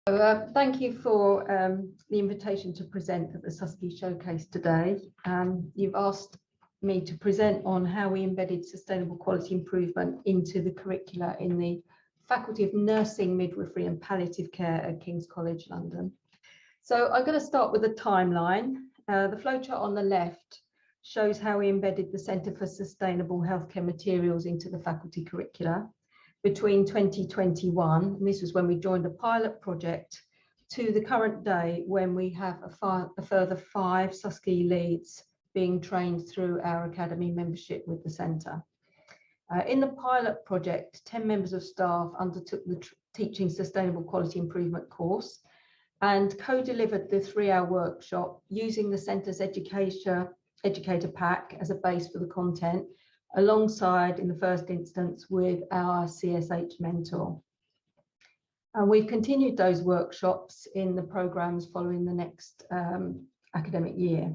Thank you for the invitation to present at the SusQI Showcase today. You've asked me to present on how we embedded sustainable quality improvement into the curricula in the Faculty of Nursing, Midwifery and Palliative Care at King's College London. So I'm going to start with a timeline. The flowchart on the left shows how we embedded the Centre for Sustainable Healthcare Materials into the faculty curricula between 2021, and this was when we joined a pilot project, to the current day when we have a further 5 SusQI leads being trained through our academy membership with the centre. In the pilot project, 10 members of staff undertook the Teaching Sustainable Quality Improvement course and co-delivered the 3-hour workshop using the centre's educator pack as a base for the content, alongside, in the first instance, with our CSH mentor. And we've continued those workshops in the programmes following the next academic year.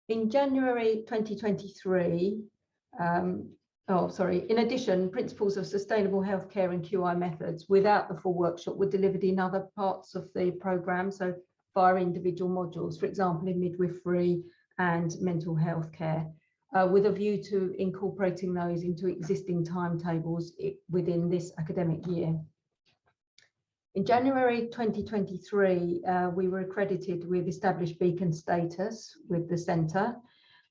In January 2023, in addition, principles of sustainable healthcare and QI methods without the full workshop were delivered in other parts of the programme, so via individual modules, for example, in midwifery and mental health care, with a view to incorporating those into existing timetables within this academic year. In January 2023, we were accredited with established beacon status with the centre,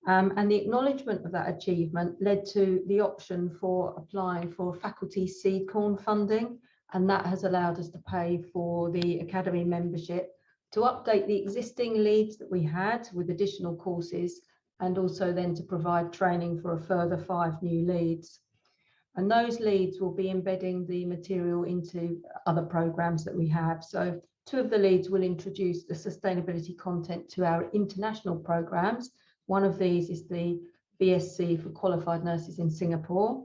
and the acknowledgement of that achievement led to the option for applying for faculty seed corn funding, and that has allowed us to pay for the academy membership to update the existing leads that we had with additional courses, and also then to provide training for a further 5 new leads. And those leads will be embedding the material into other programs that we have. So 2 of the leads will introduce the sustainability content to our international programs. One of these is the BSc for qualified nurses in Singapore,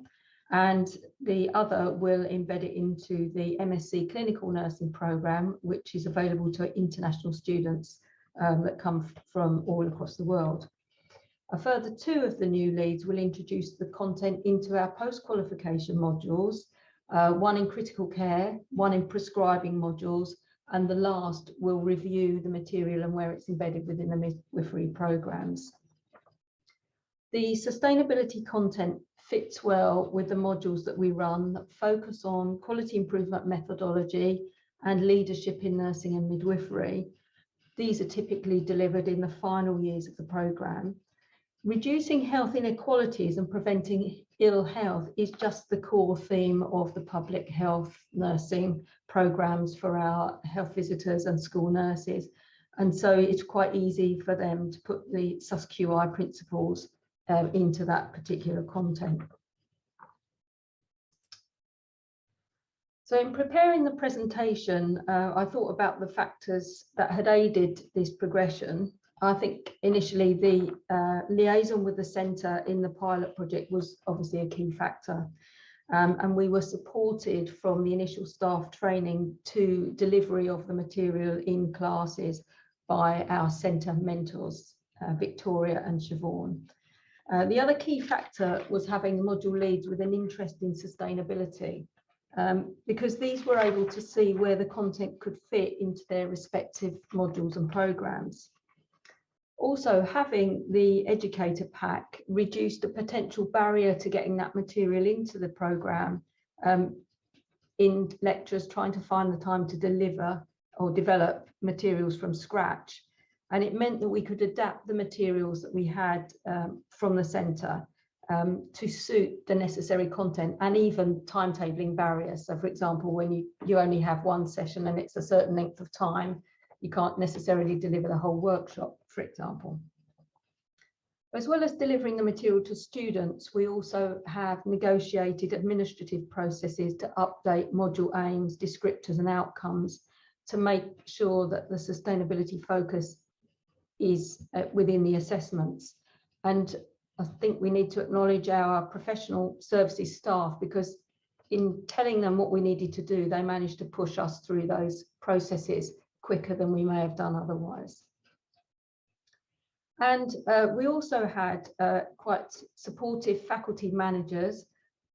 and the other will embed it into the MSc clinical nursing program, which is available to international students that come from all across the world. A further 2 of the new leads will introduce the content into our post-qualification modules, one in critical care, one in prescribing modules, and the last will review the material and where it's embedded within the midwifery programs. The sustainability content fits well with the modules that we run that focus on quality improvement methodology and leadership in nursing and midwifery. These are typically delivered in the final years of the programme. Reducing health inequalities and preventing ill health is just the core theme of the public health nursing programs for our health visitors and school nurses. And so it's quite easy for them to put the SusQI principles into that particular content. So in preparing the presentation, I thought about the factors that had aided this progression. I think initially the liaison with the centre in the pilot project was obviously a key factor, and we were supported from the initial staff training to delivery of the material in classes by our centre mentors, Victoria and Siobhan. The other key factor was having module leads with an interest in sustainability, because these were able to see where the content could fit into their respective modules and programmes. Also, having the educator pack reduced a potential barrier to getting that material into the programme in lecturers trying to find the time to deliver or develop materials from scratch. And it meant that we could adapt the materials that we had from the centre to suit the necessary content and even timetabling barriers. So, for example, when you only have 1 session and it's a certain length of time, you can't necessarily deliver the whole workshop, for example. As well as delivering the material to students, we also have negotiated administrative processes to update module aims, descriptors and outcomes to make sure that the sustainability focus is within the assessments. And I think we need to acknowledge our professional services staff, because in telling them what we needed to do, they managed to push us through those processes quicker than we may have done otherwise. And we also had quite supportive faculty managers.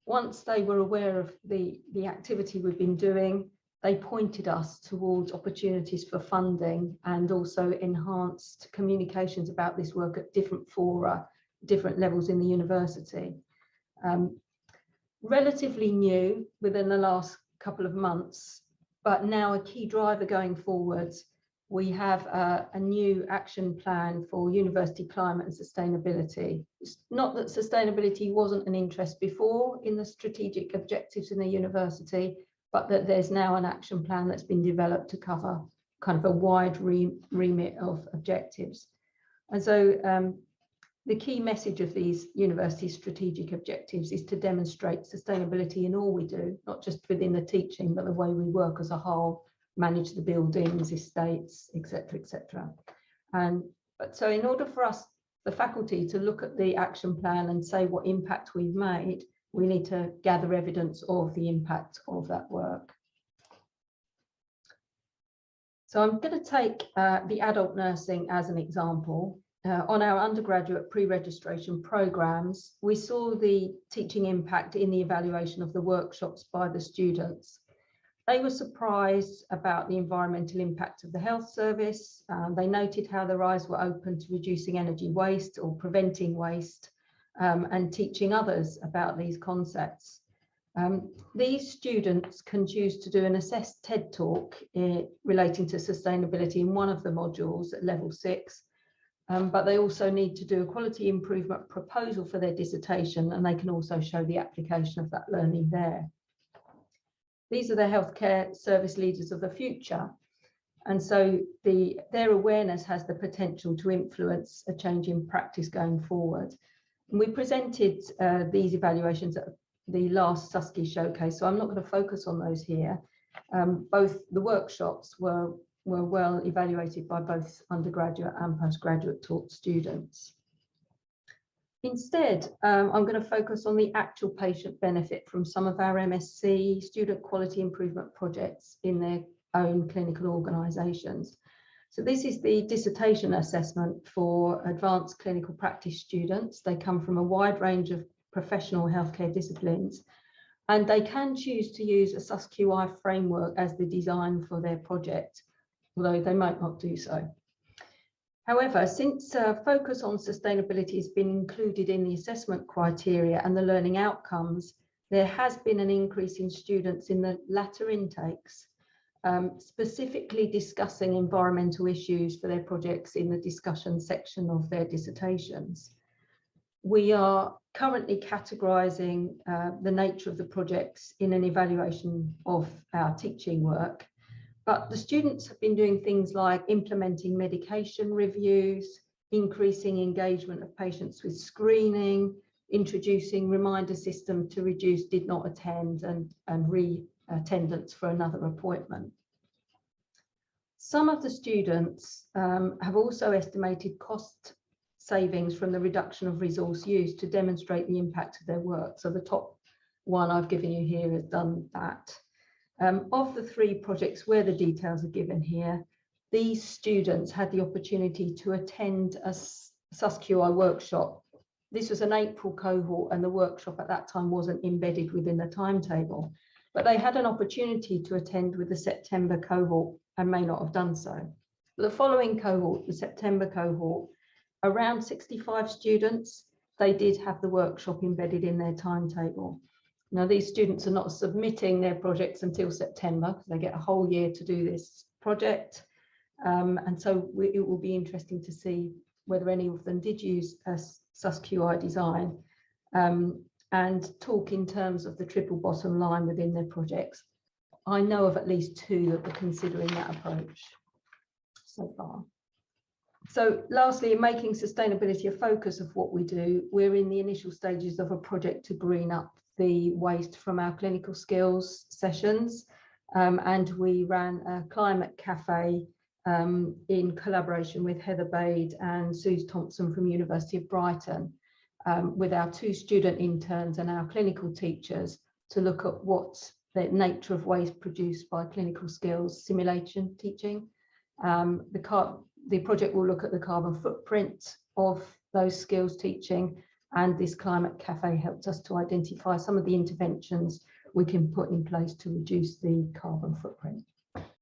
Once they were aware of the activity we've been doing, they pointed us towards opportunities for funding and also enhanced communications about this work at different fora, different levels in the university. Relatively new within the last couple of months, but now a key driver going forwards. We have a new action plan for university climate and sustainability. It's not that sustainability wasn't an interest before in the strategic objectives in the university, but that there's now an action plan that's been developed to cover kind of a wide remit of objectives. And so the key message of these university strategic objectives is to demonstrate sustainability in all we do, not just within the teaching, but the way we work as a whole, manage the buildings, estates, etc., etc. But so in order for us, the faculty, to look at the action plan and say what impact we've made, we need to gather evidence of the impact of that work. So I'm going to take the adult nursing as an example. On our undergraduate pre-registration programs, we saw the teaching impact in the evaluation of the workshops by the students. They were surprised about the environmental impact of the health service. They noted how their eyes were open to reducing energy waste or preventing waste, and teaching others about these concepts. These students can choose to do an assessed TED talk relating to sustainability in one of the modules at level 6. But they also need to do a quality improvement proposal for their dissertation, and they can also show the application of that learning there. These are the healthcare service leaders of the future, and so their awareness has the potential to influence a change in practice going forward. And we presented these evaluations at the last SusQI Showcase, so I'm not going to focus on those here. Both the workshops were well evaluated by both undergraduate and postgraduate taught students. Instead, I'm going to focus on the actual patient benefit from some of our MSc student quality improvement projects in their own clinical organisations. So this is the dissertation assessment for advanced clinical practice students. They come from a wide range of professional healthcare disciplines, and they can choose to use a SusQI framework as the design for their project, although they might not do so. However, since focus on sustainability has been included in the assessment criteria and the learning outcomes, there has been an increase in students in the latter intakes, specifically discussing environmental issues for their projects in the discussion section of their dissertations. We are currently categorising the nature of the projects in an evaluation of our teaching work. But the students have been doing things like implementing medication reviews, increasing engagement of patients with screening, introducing reminder system to reduce did not attend and re-attendance for another appointment. Some of the students have also estimated cost savings from the reduction of resource use to demonstrate the impact of their work. So the top one I've given you here has done that. Of the 3 projects where the details are given here, these students had the opportunity to attend a SusQI workshop. This was an April cohort, and the workshop at that time wasn't embedded within the timetable, but they had an opportunity to attend with the September cohort and may not have done so. The following cohort, the September cohort, around 65 students, they did have the workshop embedded in their timetable. Now, these students are not submitting their projects until September, because they get a whole year to do this project. And so it will be interesting to see whether any of them did use a SusQI design and talk in terms of the triple bottom line within their projects. I know of at least 2 that were considering that approach so far. So lastly, in making sustainability a focus of what we do, we're in the initial stages of a project to green up the waste from our clinical skills sessions, and we ran a climate cafe in collaboration with Heather Bade and Suze Thompson from University of Brighton, with our 2 student interns and our clinical teachers to look at what the nature of waste produced by clinical skills simulation teaching. The project will look at the carbon footprint of those skills teaching, and this climate cafe helped us to identify some of the interventions we can put in place to reduce the carbon footprint.